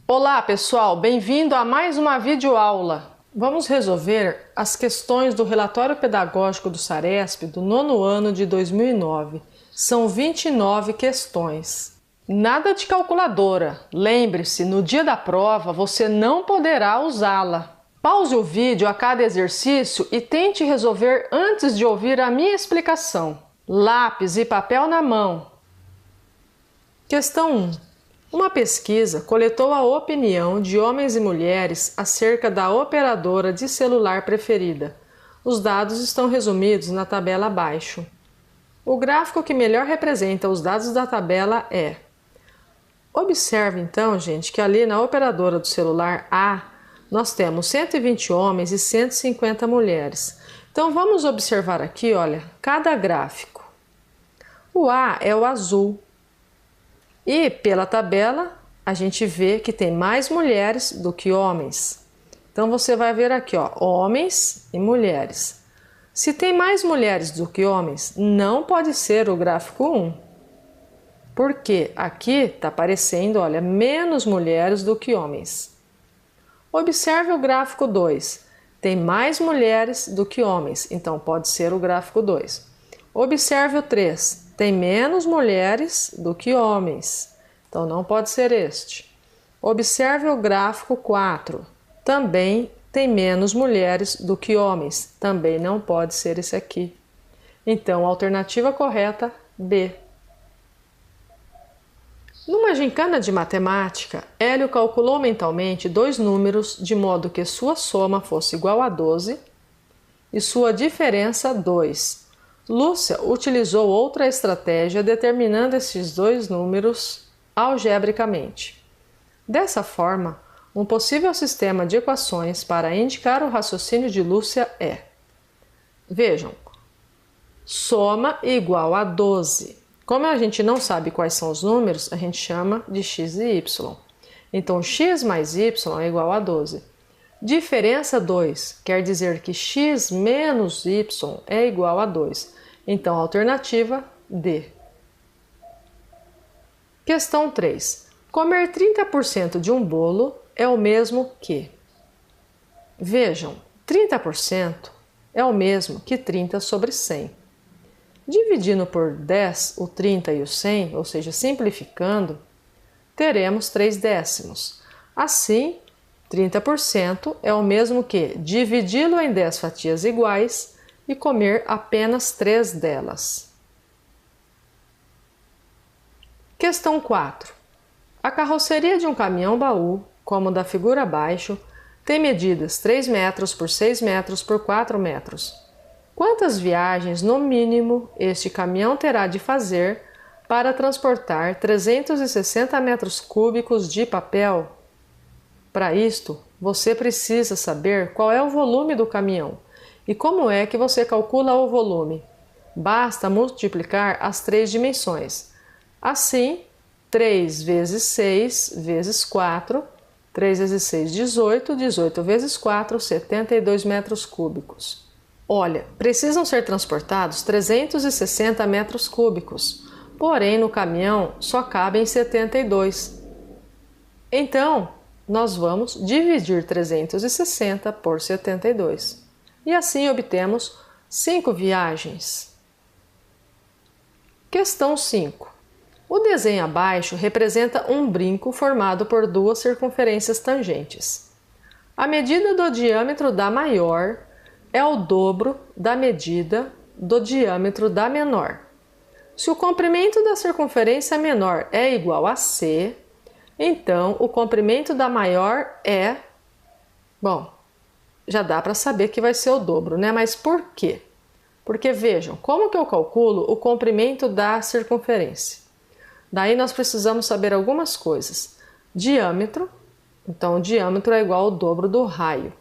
Olá pessoal, bem-vindo a mais uma videoaula. Vamos resolver as questões do relatório pedagógico do Saresp do nono ano de 2009. São 29 questões. Nada de calculadora. Lembre-se, no dia da prova você não poderá usá-la. Pause o vídeo a cada exercício e tente resolver antes de ouvir a minha explicação. Lápis e papel na mão. Questão 1. Uma pesquisa coletou a opinião de homens e mulheres acerca da operadora de celular preferida. Os dados estão resumidos na tabela abaixo. O gráfico que melhor representa os dados da tabela é... Observe então, gente, que ali na operadora do celular A, nós temos 120 homens e 150 mulheres. Então vamos observar aqui, olha, cada gráfico. O A é o azul. E pela tabela a gente vê que tem mais mulheres do que homens. Então você vai ver aqui, ó, homens e mulheres. Se tem mais mulheres do que homens, não pode ser o gráfico 1. Porque aqui está aparecendo, olha, menos mulheres do que homens. Observe o gráfico 2. Tem mais mulheres do que homens, então pode ser o gráfico 2. Observe o 3. Tem menos mulheres do que homens, então não pode ser este. Observe o gráfico 4. Também tem menos mulheres do que homens, também não pode ser esse aqui. Então, a alternativa correta, B. Numa gincana de matemática, Hélio calculou mentalmente dois números de modo que sua soma fosse igual a 12 e sua diferença 2. Lúcia utilizou outra estratégia determinando esses dois números algebricamente. Dessa forma, um possível sistema de equações para indicar o raciocínio de Lúcia é: vejam, soma igual a 12. Como a gente não sabe quais são os números, a gente chama de x e y. Então, x mais y é igual a 12. Diferença 2 quer dizer que x menos y é igual a 2. Então, a alternativa D. Questão 3. Comer 30% de um bolo é o mesmo que... Vejam, 30% é o mesmo que 30 sobre 100. Dividindo por 10 o 30 e o 100, ou seja, simplificando, teremos 3 décimos. Assim, 30% é o mesmo que dividi-lo em 10 fatias iguais e comer apenas 3 delas. Questão 4. A carroceria de um caminhão-baú, como da figura abaixo, tem medidas 3 metros por 6 metros por 4 metros. Quantas viagens, no mínimo, este caminhão terá de fazer para transportar 360 metros cúbicos de papel? Para isto, você precisa saber qual é o volume do caminhão. E como é que você calcula o volume? Basta multiplicar as 3 dimensões. Assim, 3 vezes 6 vezes 4, 3 vezes 6, 18, 18 vezes 4, 72 metros cúbicos. Olha, precisam ser transportados 360 metros cúbicos, porém no caminhão só cabem 72. Então, nós vamos dividir 360 por 72. E assim obtemos 5 viagens. Questão 5. O desenho abaixo representa um brinco formado por duas circunferências tangentes. A medida do diâmetro da maior é o dobro da medida do diâmetro da menor. Se o comprimento da circunferência menor é igual a C, então o comprimento da maior é... Bom, já dá para saber que vai ser o dobro, né? Mas por quê? Porque vejam, como que eu calculo o comprimento da circunferência? Daí nós precisamos saber algumas coisas. Diâmetro, então o diâmetro é igual ao dobro do raio.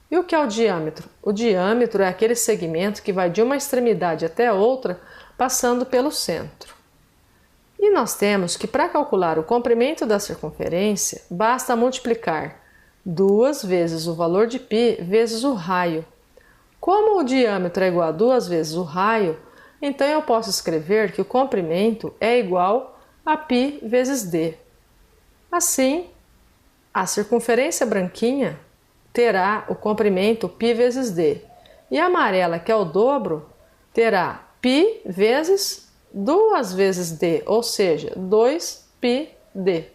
E o que é o diâmetro? O diâmetro é aquele segmento que vai de uma extremidade até outra, passando pelo centro. E nós temos que para calcular o comprimento da circunferência, basta multiplicar 2 vezes o valor de π vezes o raio. Como o diâmetro é igual a 2 vezes o raio, então eu posso escrever que o comprimento é igual a π vezes d. Assim, A circunferência branquinha terá o comprimento π vezes d. E a amarela, que é o dobro, terá π vezes 2 vezes d, ou seja, 2πd.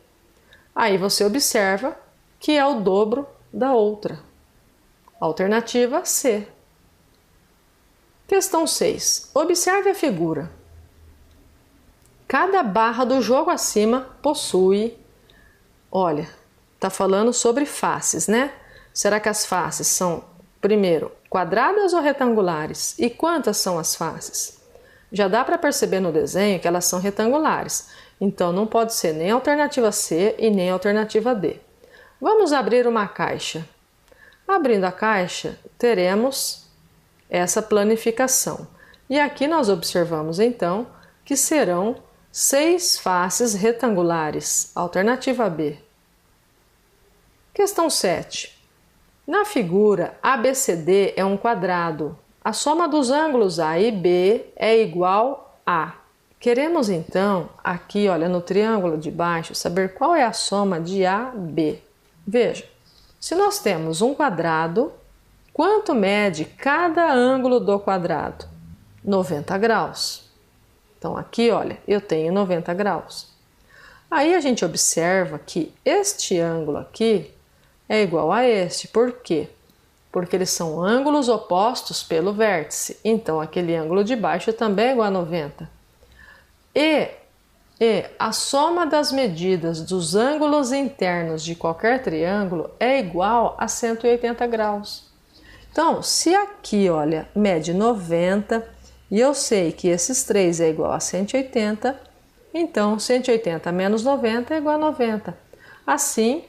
Aí você observa que é o dobro da outra. Alternativa C. Questão 6. Observe a figura. Cada barra do jogo acima possui... Olha, está falando sobre faces, né? Será que as faces são, primeiro, quadradas ou retangulares? E quantas são as faces? Já dá para perceber no desenho que elas são retangulares. Então, não pode ser nem a alternativa C e nem a alternativa D. Vamos abrir uma caixa. Abrindo a caixa, teremos essa planificação. E aqui nós observamos, então, que serão 6 faces retangulares. Alternativa B. Questão 7. Na figura, ABCD é um quadrado. A soma dos ângulos A e B é igual a... Queremos, então, aqui, olha, no triângulo de baixo, saber qual é a soma de AB. Veja, se nós temos um quadrado, quanto mede cada ângulo do quadrado? 90 graus. Então, aqui, olha, eu tenho 90 graus. Aí a gente observa que este ângulo aqui é igual a este. Por quê? Porque eles são ângulos opostos pelo vértice. Então, aquele ângulo de baixo também é igual a 90. E a soma das medidas dos ângulos internos de qualquer triângulo é igual a 180 graus. Então, se aqui, olha, mede 90 e eu sei que esses três é igual a 180, então 180 menos 90 é igual a 90. Assim,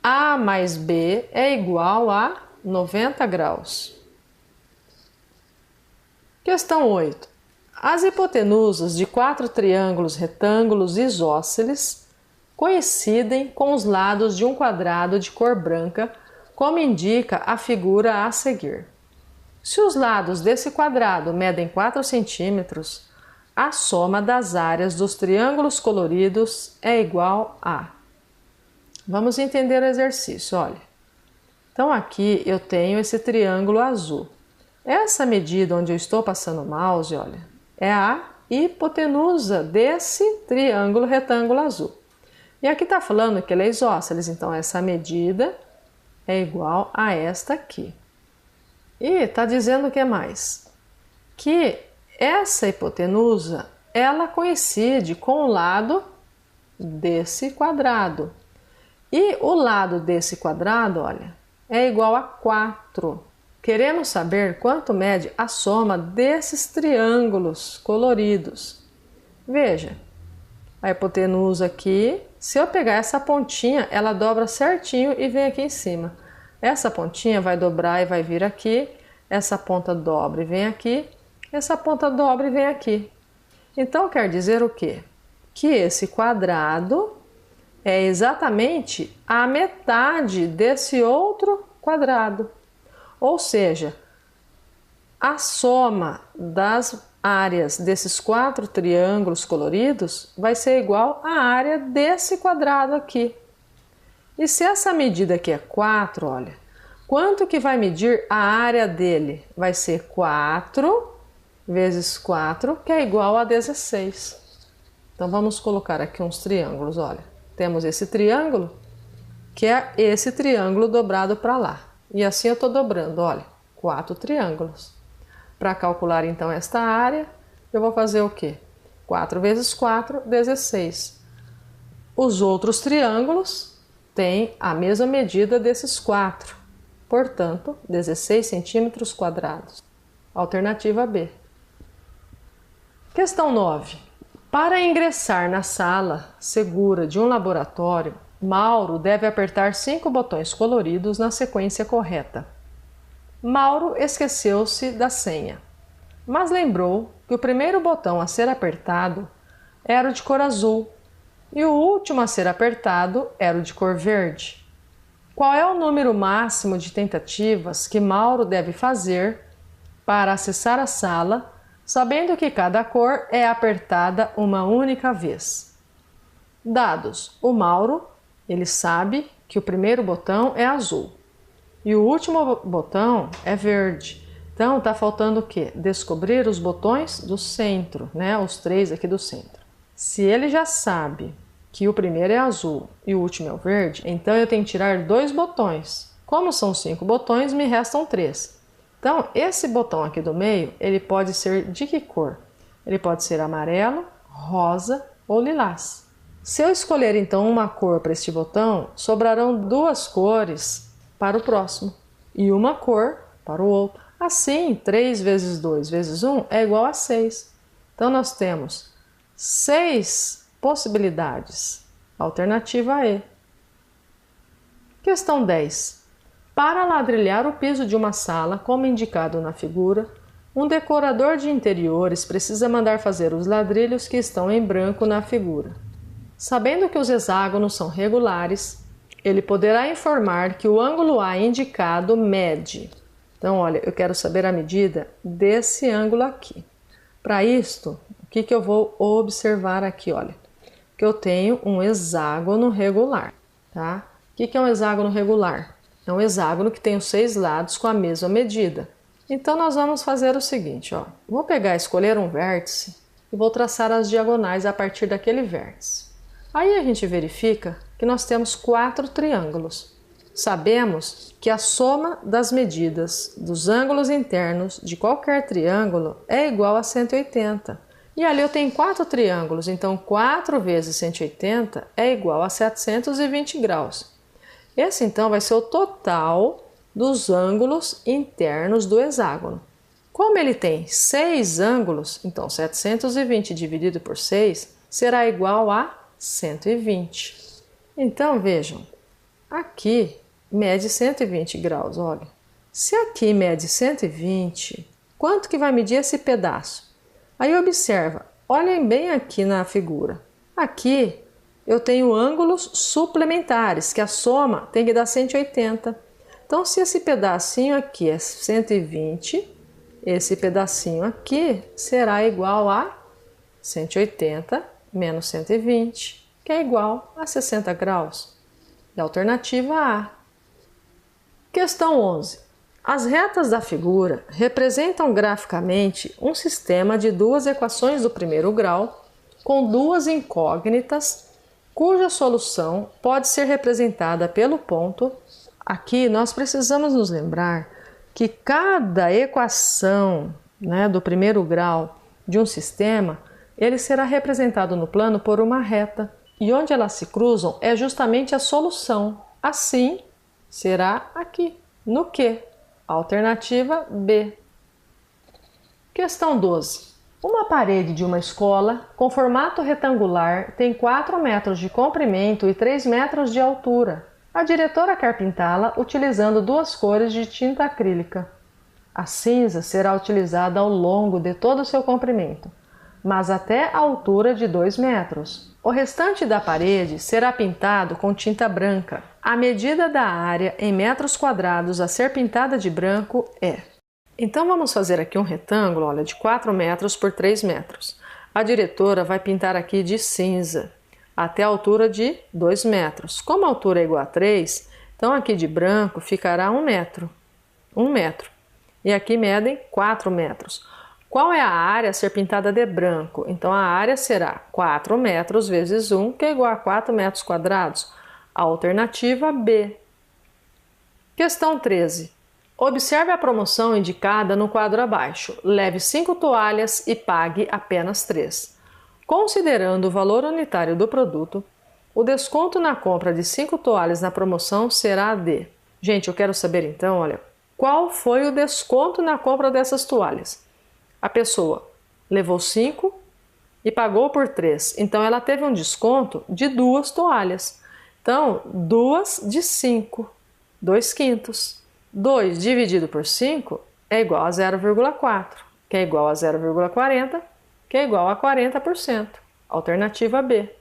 A mais B é igual a 90 graus. Questão 8. As hipotenusas de 4 triângulos retângulos isósceles coincidem com os lados de um quadrado de cor branca, como indica a figura a seguir. Se os lados desse quadrado medem 4 centímetros, a soma das áreas dos triângulos coloridos é igual a... Vamos entender o exercício, olha. Então aqui eu tenho esse triângulo azul. Essa medida onde eu estou passando o mouse, olha, é a hipotenusa desse triângulo retângulo azul. E aqui está falando que ele é isósceles, então essa medida é igual a esta aqui. E está dizendo o que mais? Que essa hipotenusa, ela coincide com o lado desse quadrado. E o lado desse quadrado, olha, é igual a 4. Queremos saber quanto mede a soma desses triângulos coloridos. Veja, a hipotenusa aqui, se eu pegar essa pontinha, ela dobra certinho e vem aqui em cima. Essa pontinha vai dobrar e vai vir aqui, essa ponta dobra e vem aqui, essa ponta dobra e vem aqui. Então quer dizer o quê? Que esse quadrado é exatamente a metade desse outro quadrado. Ou seja, a soma das áreas desses 4 triângulos coloridos vai ser igual à área desse quadrado aqui. E se essa medida aqui é 4, olha, quanto que vai medir a área dele? Vai ser 4 vezes 4, que é igual a 16. Então vamos colocar aqui uns triângulos, olha. Temos esse triângulo, que é esse triângulo dobrado para lá. E assim eu estou dobrando, olha, 4 triângulos. Para calcular então esta área, eu vou fazer o quê? 4 vezes 4, 16. Os outros triângulos têm a mesma medida desses 4. Portanto, 16 centímetros quadrados. Alternativa B. Questão 9. Para ingressar na sala segura de um laboratório, Mauro deve apertar 5 botões coloridos na sequência correta. Mauro esqueceu-se da senha, mas lembrou que o primeiro botão a ser apertado era o de cor azul e o último a ser apertado era o de cor verde. Qual é o número máximo de tentativas que Mauro deve fazer para acessar a sala, sabendo que cada cor é apertada uma única vez? Dados: o Mauro, ele sabe que o primeiro botão é azul e o último botão é verde. Então, está faltando o quê? Descobrir os botões do centro, né? Os 3 aqui do centro. Se ele já sabe que o primeiro é azul e o último é o verde, então eu tenho que tirar 2 botões. Como são 5 botões, me restam 3. Então, esse botão aqui do meio, ele pode ser de que cor? Ele pode ser amarelo, rosa ou lilás. Se eu escolher então uma cor para este botão, sobrarão 2 cores para o próximo e uma cor para o outro. Assim, 3 vezes 2 vezes 1 é igual a 6. Então, nós temos 6 possibilidades. Alternativa E. Questão 10. Para ladrilhar o piso de uma sala, como indicado na figura, um decorador de interiores precisa mandar fazer os ladrilhos que estão em branco na figura. Sabendo que os hexágonos são regulares, ele poderá informar que o ângulo A indicado mede. Então, olha, eu quero saber a medida desse ângulo aqui. Para isto, o que eu vou observar aqui? Olha, que eu tenho um hexágono regular, tá? O que é um hexágono regular? É um hexágono que tem os 6 lados com a mesma medida. Então, nós vamos fazer o seguinte, ó. Vou escolher um vértice e vou traçar as diagonais a partir daquele vértice. Aí a gente verifica que nós temos 4 triângulos. Sabemos que a soma das medidas dos ângulos internos de qualquer triângulo é igual a 180. E ali eu tenho 4 triângulos, então 4 vezes 180 é igual a 720 graus. Esse então vai ser o total dos ângulos internos do hexágono. Como ele tem 6 ângulos, então 720 dividido por 6 será igual a 120. Então vejam, aqui mede 120 graus, olha. Se aqui mede 120, quanto que vai medir esse pedaço? Aí observa, olhem bem aqui na figura. Aqui eu tenho ângulos suplementares, que a soma tem que dar 180. Então, se esse pedacinho aqui é 120, esse pedacinho aqui será igual a 180 menos 120, que é igual a 60 graus. E a alternativa A. Questão 11. As retas da figura representam graficamente um sistema de 2 equações do primeiro grau com 2 incógnitas, cuja solução pode ser representada pelo ponto. Aqui nós precisamos nos lembrar que cada equação, do primeiro grau de um sistema, ele será representado no plano por uma reta, e onde elas se cruzam é justamente a solução. Assim, será aqui, no Q. Alternativa B. Questão 12. Uma parede de uma escola com formato retangular tem 4 metros de comprimento e 3 metros de altura. A diretora quer pintá-la utilizando 2 cores de tinta acrílica. A cinza será utilizada ao longo de todo o seu comprimento, mas até a altura de 2 metros. O restante da parede será pintado com tinta branca. A medida da área em metros quadrados a ser pintada de branco é... Então vamos fazer aqui um retângulo, olha, de 4 metros por 3 metros. A diretora vai pintar aqui de cinza até a altura de 2 metros. Como a altura é igual a 3, então aqui de branco ficará 1 metro. 1 metro. E aqui medem 4 metros. Qual é a área a ser pintada de branco? Então, a área será 4 metros vezes 1, que é igual a 4 metros quadrados. A alternativa B. Questão 13. Observe a promoção indicada no quadro abaixo. Leve 5 toalhas e pague apenas 3. Considerando o valor unitário do produto, o desconto na compra de 5 toalhas na promoção será de... Gente, eu quero saber então, olha, qual foi o desconto na compra dessas toalhas? A pessoa levou 5 e pagou por 3. Então, ela teve um desconto de 2 toalhas. Então, 2 de 5, 2 quintos. 2 dividido por 5 é igual a 0,4, que é igual a 0,40, que é igual a 40%. Alternativa B.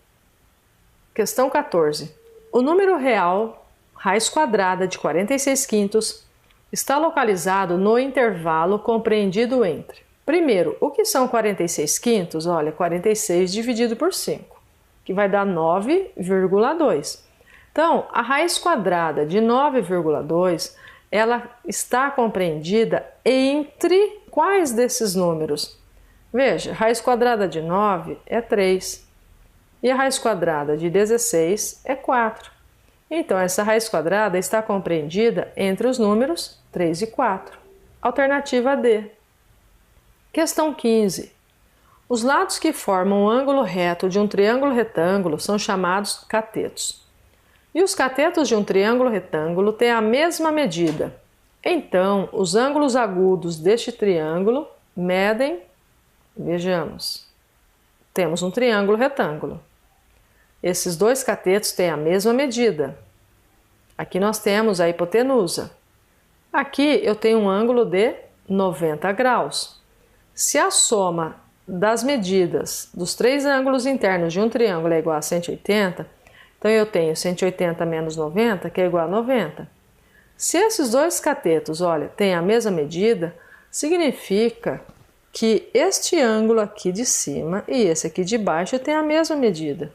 Questão 14. O número real, raiz quadrada de 46 quintos, está localizado no intervalo compreendido entre... Primeiro, o que são 46 quintos? Olha, 46 dividido por 5, que vai dar 9,2. Então, a raiz quadrada de 9,2, ela está compreendida entre quais desses números? Veja, raiz quadrada de 9 é 3 e a raiz quadrada de 16 é 4. Então, essa raiz quadrada está compreendida entre os números 3 e 4. Alternativa D. Questão 15. Os lados que formam o ângulo reto de um triângulo retângulo são chamados catetos. E os catetos de um triângulo retângulo têm a mesma medida. Então, os ângulos agudos deste triângulo medem, vejamos, temos um triângulo retângulo. Esses dois catetos têm a mesma medida. Aqui nós temos a hipotenusa. Aqui eu tenho um ângulo de 90 graus. Se a soma das medidas dos três ângulos internos de um triângulo é igual a 180, então eu tenho 180 menos 90, que é igual a 90. Se esses dois catetos, olha, têm a mesma medida, significa que este ângulo aqui de cima e esse aqui de baixo têm a mesma medida.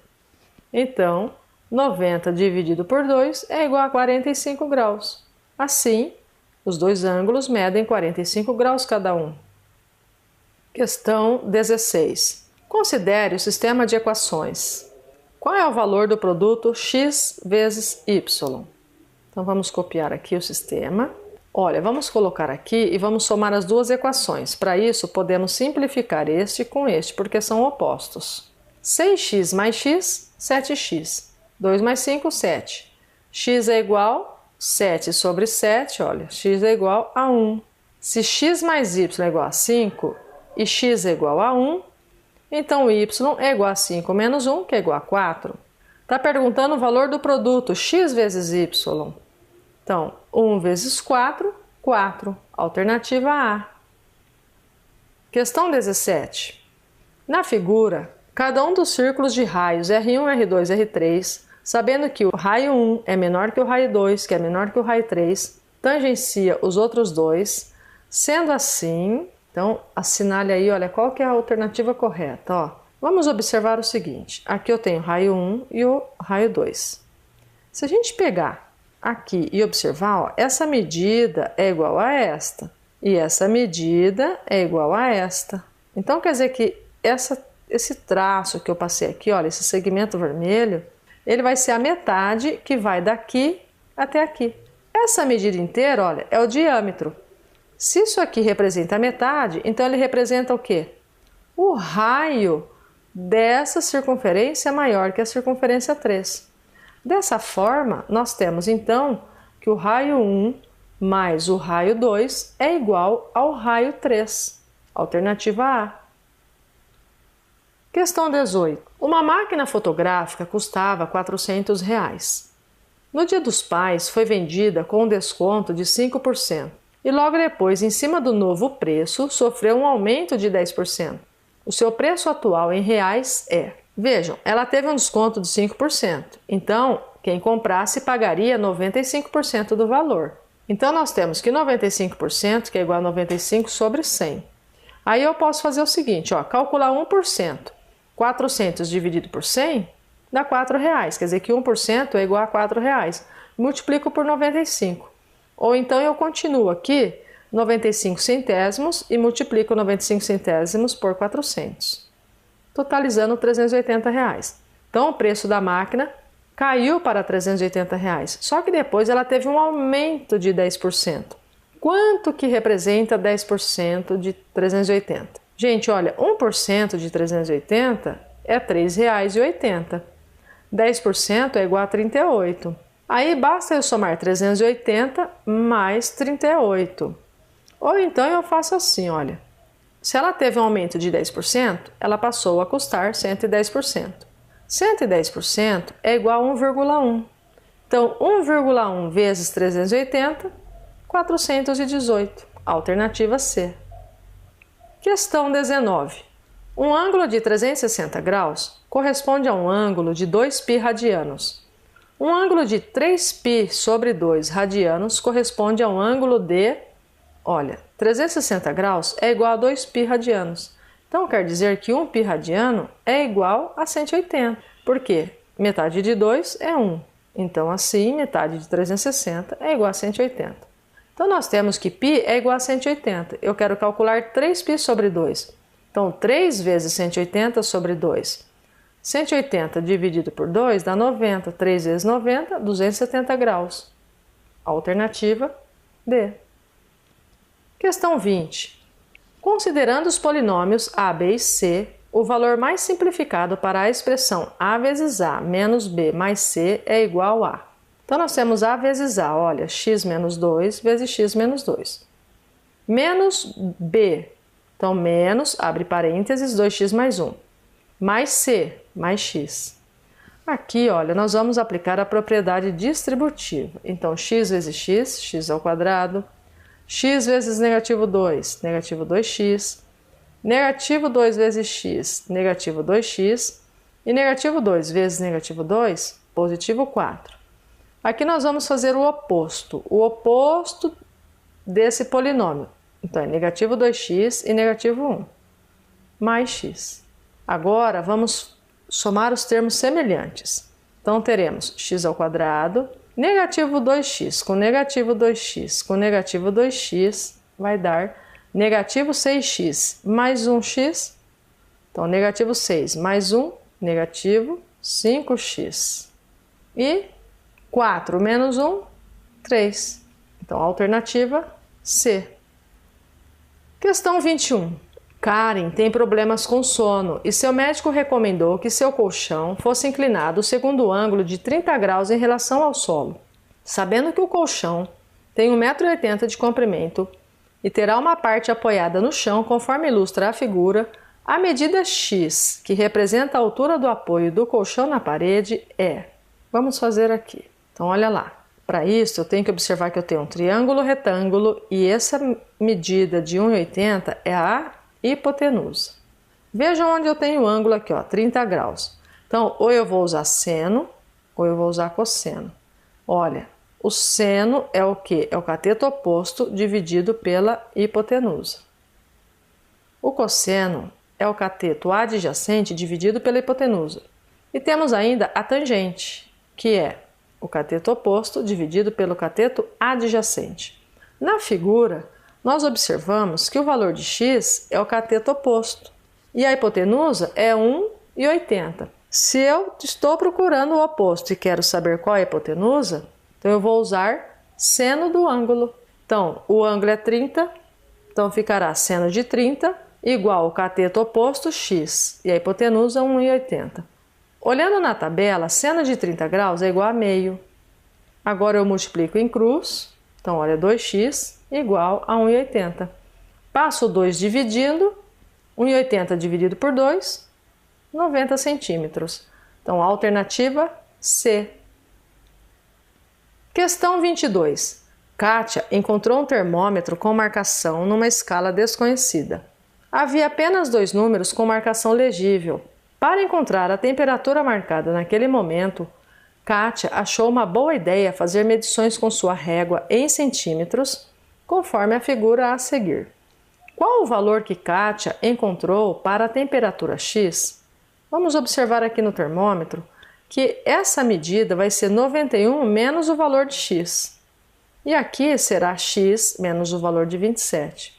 Então, 90 dividido por 2 é igual a 45 graus. Assim, os dois ângulos medem 45 graus cada um. Questão 16. Considere o sistema de equações. Qual é o valor do produto x vezes y? Então, vamos copiar aqui o sistema. Olha, vamos colocar aqui e vamos somar as duas equações. Para isso, podemos simplificar este com este, porque são opostos. 6x mais x, 7x. 2 mais 5, 7. X é igual a 7 sobre 7, olha, x é igual a 1. Se x mais y é igual a 5 e x é igual a 1, então y é igual a 5 menos 1, que é igual a 4. Está perguntando o valor do produto x vezes y. Então, 1 vezes 4, 4. Alternativa A. Questão 17. Na figura, cada um dos círculos de raios R1, R2, R3, sabendo que o raio 1 é menor que o raio 2, que é menor que o raio 3, tangencia os outros dois. Sendo assim, então assinale aí, olha, qual que é a alternativa correta, ó. Vamos observar o seguinte, aqui eu tenho o raio 1 e o raio 2. Se a gente pegar aqui e observar, ó, essa medida é igual a esta, e essa medida é igual a esta. Então quer dizer que esse traço que eu passei aqui, olha, esse segmento vermelho, ele vai ser a metade que vai daqui até aqui. Essa medida inteira, olha, é o diâmetro. Se isso aqui representa a metade, então ele representa o quê? O raio dessa circunferência maior que a circunferência 3. Dessa forma, nós temos então que o raio 1 mais o raio 2 é igual ao raio 3. Alternativa A. Questão 18. Uma máquina fotográfica custava R$400. No Dia dos Pais foi vendida com um desconto de 5% e logo depois, em cima do novo preço, sofreu um aumento de 10%. O seu preço atual em reais é... Vejam, ela teve um desconto de 5%, então quem comprasse pagaria 95% do valor. Então nós temos que 95%, que é igual a 95 sobre 100. Aí eu posso fazer o seguinte, ó, calcular 1%. 400 dividido por 100 dá R$4, quer dizer que 1% é igual a R$4. Multiplico por 95. Ou então eu continuo aqui 95 centésimos e multiplico 95 centésimos por 400, totalizando R$380. Então o preço da máquina caiu para R$380, só que depois ela teve um aumento de 10%. Quanto que representa 10% de 380? Gente, olha, 1% de 380 é R$3,80. 10% é igual a 38. Aí basta eu somar 380 mais 38. Ou então eu faço assim, olha. Se ela teve um aumento de 10%, ela passou a custar 110%. 110% é igual a 1,1. Então, 1,1 vezes 380, 418. Alternativa C. Questão 19. Um ângulo de 360 graus corresponde a um ângulo de 2π radianos. Um ângulo de 3π sobre 2 radianos corresponde a um ângulo de, olha, 360 graus é igual a 2π radianos. Então quer dizer que 1π radiano é igual a 180. Por quê? Metade de 2 é 1. Então, assim, metade de 360 é igual a 180. Então, nós temos que π é igual a 180. Eu quero calcular 3π sobre 2. Então, 3 vezes 180 sobre 2. 180 dividido por 2 dá 90. 3 vezes 90, 270 graus. Alternativa D. Questão 20. Considerando os polinômios a, b e c, o valor mais simplificado para a expressão a vezes a menos b mais c é igual a. Então, nós temos a vezes a, olha, x menos 2 vezes x menos 2. Menos b, então menos, abre parênteses, 2x mais 1. Mais c, mais x. Aqui, olha, nós vamos aplicar a propriedade distributiva. Então, x vezes x, x ao quadrado. X vezes negativo 2, negativo 2x. Negativo 2 vezes x, negativo 2x. E negativo 2 vezes negativo 2, positivo 4. Aqui nós vamos fazer o oposto desse polinômio. Então, é negativo 2x e negativo 1, mais x. Agora, vamos somar os termos semelhantes. Então, teremos x ao quadrado, negativo 2x com negativo 2x com negativo 2x vai dar negativo 6x mais 1x. Então, negativo 6 mais 1, negativo 5x. E 4 menos 1, 3. Então, alternativa C. Questão 21. Karen tem problemas com sono e seu médico recomendou que seu colchão fosse inclinado segundo o ângulo de 30 graus em relação ao solo. Sabendo que o colchão tem 1,80 m de comprimento e terá uma parte apoiada no chão, conforme ilustra a figura, a medida x, que representa a altura do apoio do colchão na parede, é... Vamos fazer aqui. Então, olha lá. Para isso, eu tenho que observar que eu tenho um triângulo retângulo e essa medida de 1,80 é a hipotenusa. Vejam onde eu tenho o ângulo aqui, ó, 30 graus. Então, ou eu vou usar seno, ou eu vou usar cosseno. Olha, o seno é o quê? É o cateto oposto dividido pela hipotenusa. O cosseno é o cateto adjacente dividido pela hipotenusa. E temos ainda a tangente, que é o cateto oposto dividido pelo cateto adjacente. Na figura, nós observamos que o valor de x é o cateto oposto e a hipotenusa é 1,80. Se eu estou procurando o oposto e quero saber qual é a hipotenusa, então eu vou usar seno do ângulo. Então, o ângulo é 30, então ficará seno de 30 igual ao cateto oposto x e a hipotenusa 1,80. Olhando na tabela, seno de 30 graus é igual a meio. Agora eu multiplico em cruz, então olha, 2x igual a 1,80. Passo o 2 dividindo, 1,80 dividido por 2, 90 centímetros. Então, alternativa C. Questão 22. Kátia encontrou um termômetro com marcação numa escala desconhecida. Havia apenas 2 números com marcação legível. Para encontrar a temperatura marcada naquele momento, Kátia achou uma boa ideia fazer medições com sua régua em centímetros, conforme a figura a seguir. Qual o valor que Kátia encontrou para a temperatura X? Vamos observar aqui no termômetro que essa medida vai ser 91 menos o valor de X. E aqui será X menos o valor de 27.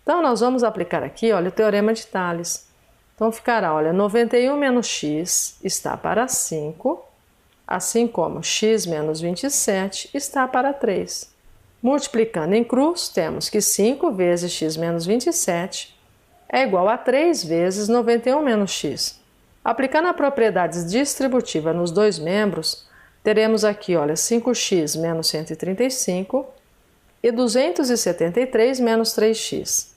Então, nós vamos aplicar aqui, olha, o teorema de Tales. Então, ficará, olha, 91 menos x está para 5, assim como x menos 27 está para 3. Multiplicando em cruz, temos que 5 vezes x menos 27 é igual a 3 vezes 91 menos x. Aplicando a propriedade distributiva nos dois membros, teremos aqui, olha, 5x menos 135 e 273 menos 3x.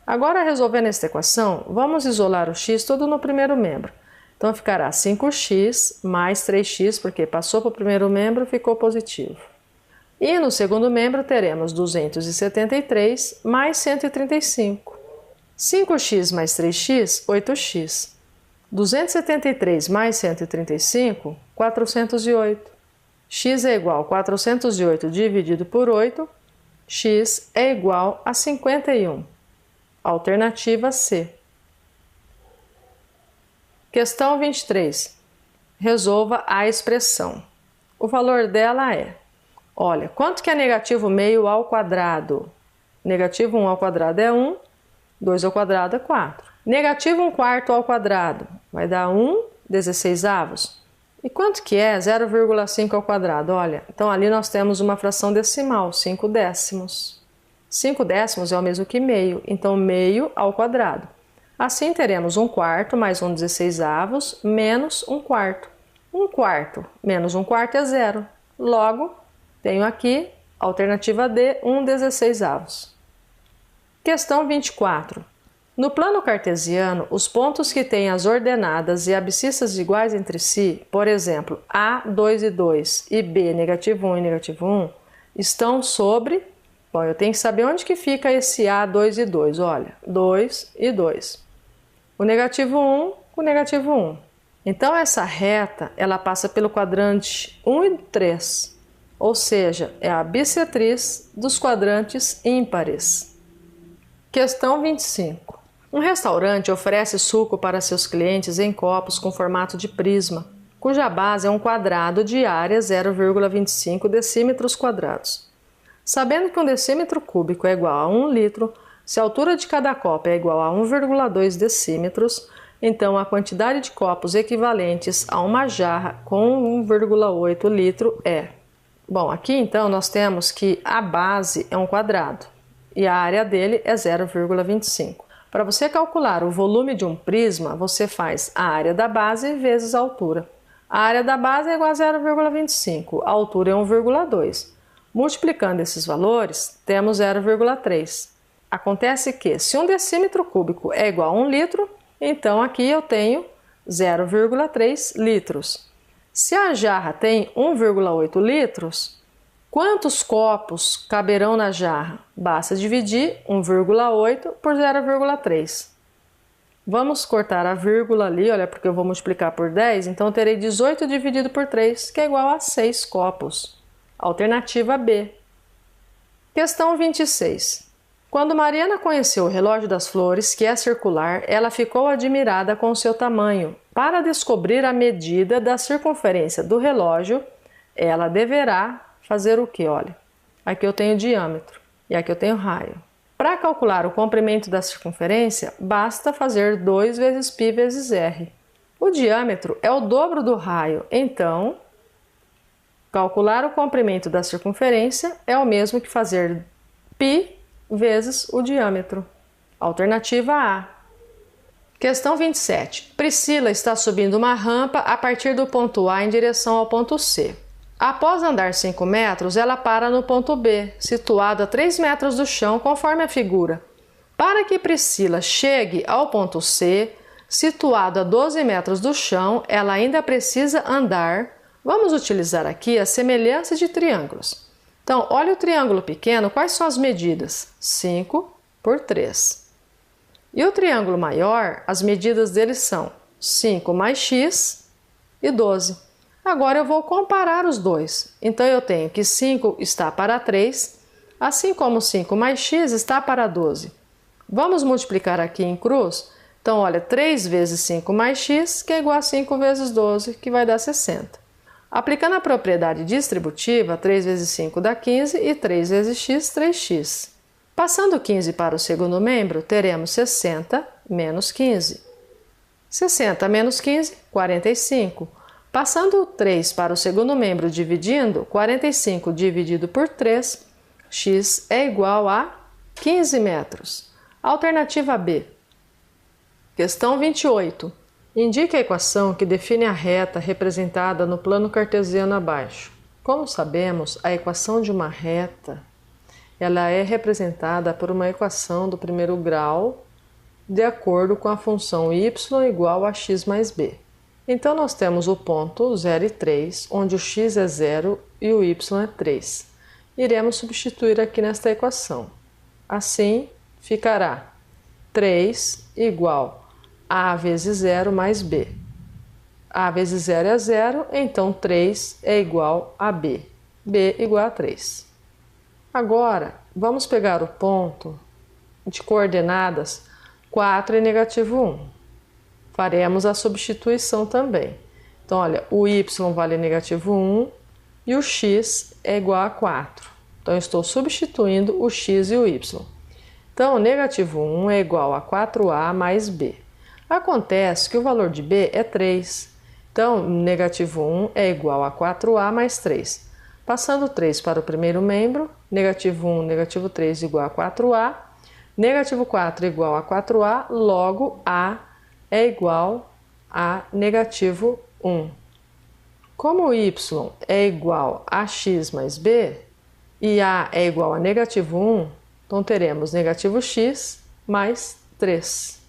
Agora, resolvendo esta equação, vamos isolar o x todo no primeiro membro. Então, ficará 5x mais 3x, porque passou para o primeiro membro, ficou positivo. E no segundo membro, teremos 273 mais 135. 5x mais 3x, 8x. 273 mais 135, 408. X é igual a 408 dividido por 8. X é igual a 51. Alternativa C. Questão 23. Resolva a expressão. O valor dela é, olha, quanto que é negativo meio ao quadrado? Negativo 1 ao quadrado é 1, 2 ao quadrado é 4. Negativo 1/4 ao quadrado vai dar 1/16. E quanto que é 0,5 ao quadrado? Olha, então ali nós temos uma fração decimal, 5 décimos. 5 décimos é o mesmo que meio, então meio ao quadrado. Assim teremos 1/4 mais 1/16 menos 1/4. 1/4 menos 1/4 é 0. Logo, tenho aqui, alternativa D, 1/16. Questão 24. No plano cartesiano, os pontos que têm as ordenadas e abscissas iguais entre si, por exemplo, A, 2 e 2 e B, negativo 1 e negativo 1, estão sobre... Bom, eu tenho que saber onde que fica esse A, 2 e 2. Olha, 2 e 2. O negativo 1 com o negativo 1. Então, essa reta, ela passa pelo quadrante 1 e 3, ou seja, é a bissetriz dos quadrantes ímpares. Questão 25. Um restaurante oferece suco para seus clientes em copos com formato de prisma, cuja base é um quadrado de área 0,25 decímetros quadrados. Sabendo que um decímetro cúbico é igual a 1 litro, se a altura de cada copo é igual a 1,2 decímetros, então a quantidade de copos equivalentes a uma jarra com 1,8 litro é... Bom, aqui então nós temos que a base é um quadrado e a área dele é 0,25. Para você calcular o volume de um prisma, você faz a área da base vezes a altura. A área da base é igual a 0,25, a altura é 1,2. Multiplicando esses valores, temos 0,3. Acontece que, se um decímetro cúbico é igual a 1 litro, então aqui eu tenho 0,3 litros. Se a jarra tem 1,8 litros, quantos copos caberão na jarra? Basta dividir 1,8 por 0,3. Vamos cortar a vírgula ali, olha, porque eu vou multiplicar por 10, então eu terei 18 dividido por 3, que é igual a 6 copos. Alternativa B. Questão 26. Quando Mariana conheceu o relógio das flores, que é circular, ela ficou admirada com o seu tamanho. Para descobrir a medida da circunferência do relógio, ela deverá fazer o que? Olha, aqui eu tenho diâmetro e aqui eu tenho raio. Para calcular o comprimento da circunferência, basta fazer 2 vezes π vezes r. O diâmetro é o dobro do raio, então, calcular o comprimento da circunferência é o mesmo que fazer π vezes o diâmetro. Alternativa A. Questão 27. Priscila está subindo uma rampa a partir do ponto A em direção ao ponto C. Após andar 5 metros, ela para no ponto B, situado a 3 metros do chão, conforme a figura. Para que Priscila chegue ao ponto C, situado a 12 metros do chão, ela ainda precisa andar. Vamos utilizar aqui a semelhança de triângulos. Então, olha o triângulo pequeno, quais são as medidas? 5 por 3. E o triângulo maior, as medidas dele são 5 mais x e 12. Agora eu vou comparar os dois. Então eu tenho que 5 está para 3, assim como 5 mais x está para 12. Vamos multiplicar aqui em cruz? Então, olha, 3 vezes 5 mais x, que é igual a 5 vezes 12, que vai dar 60. Aplicando a propriedade distributiva, 3 vezes 5 dá 15 e 3 vezes x, 3x. Passando 15 para o segundo membro, teremos 60 menos 15. 60 menos 15, 45. Passando 3 para o segundo membro dividindo, 45 dividido por 3, x é igual a 15 metros. Alternativa B. Questão 28. Indique a equação que define a reta representada no plano cartesiano abaixo. Como sabemos, a equação de uma reta ela é representada por uma equação do primeiro grau de acordo com a função y igual a x mais b. Então, nós temos o ponto 0 e 3, onde o x é 0 e o y é 3. Iremos substituir aqui nesta equação. Assim, ficará 3 igual a vezes 0 mais b. A vezes 0 é 0, então 3 é igual a b. b igual a 3. Agora, vamos pegar o ponto de coordenadas 4 e negativo 1. Faremos a substituição também. Então, olha, o y vale negativo 1, e o x é igual a 4. Então, eu estou substituindo o x e o y. Então, negativo 1 é igual a 4a mais b. Acontece que o valor de b é 3. Então, negativo 1 é igual a 4a mais 3. Passando 3 para o primeiro membro, negativo 1, negativo 3 igual a 4a. Negativo 4 igual a 4a, logo a é igual a negativo 1. Como y é igual a x mais b e a é igual a negativo 1, então teremos negativo x mais 3.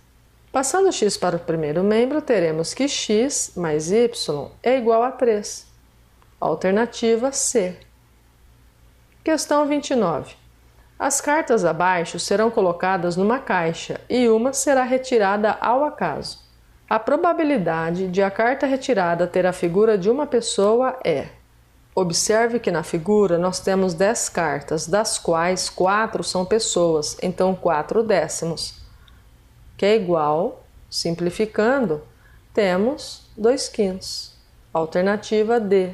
Passando x para o primeiro membro, teremos que x mais y é igual a 3. Alternativa C. Questão 29. As cartas abaixo serão colocadas numa caixa e uma será retirada ao acaso. A probabilidade de a carta retirada ter a figura de uma pessoa é... Observe que na figura nós temos 10 cartas, das quais 4 são pessoas, então 4 décimos, que é igual, simplificando, temos 2/5. Alternativa D.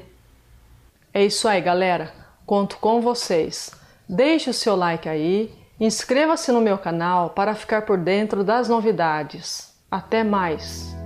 É isso aí, galera. Conto com vocês. Deixe o seu like aí, inscreva-se no meu canal para ficar por dentro das novidades. Até mais!